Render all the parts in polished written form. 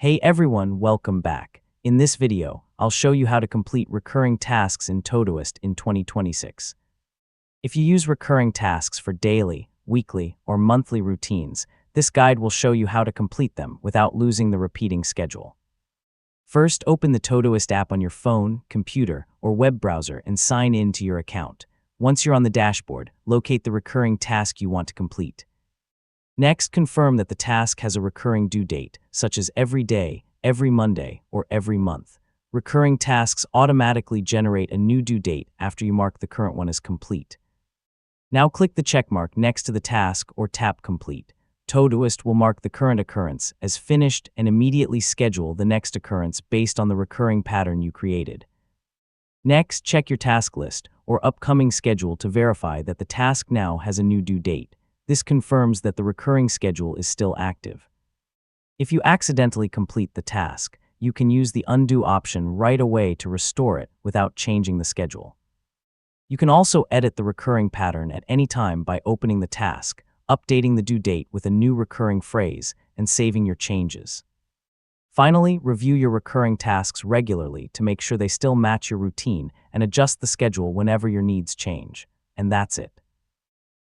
Hey everyone, welcome back. In this video, I'll show you how to complete recurring tasks in Todoist in 2026. If you use recurring tasks for daily, weekly, or monthly routines, this guide will show you how to complete them without losing the repeating schedule. First, open the Todoist app on your phone, computer, or web browser and sign in to your account. Once you're on the dashboard, locate the recurring task you want to complete. Next, confirm that the task has a recurring due date, such as every day, every Monday, or every month. Recurring tasks automatically generate a new due date after you mark the current one as complete. Now click the checkmark next to the task or tap Complete. Todoist will mark the current occurrence as finished and immediately schedule the next occurrence based on the recurring pattern you created. Next, check your task list or upcoming schedule to verify that the task now has a new due date. This confirms that the recurring schedule is still active. If you accidentally complete the task, you can use the undo option right away to restore it without changing the schedule. You can also edit the recurring pattern at any time by opening the task, updating the due date with a new recurring phrase, and saving your changes. Finally, review your recurring tasks regularly to make sure they still match your routine and adjust the schedule whenever your needs change. And that's it.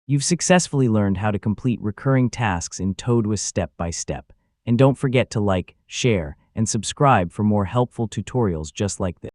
You've successfully learned how to complete recurring tasks in Todoist step by step. And don't forget to like, share, and subscribe for more helpful tutorials just like this.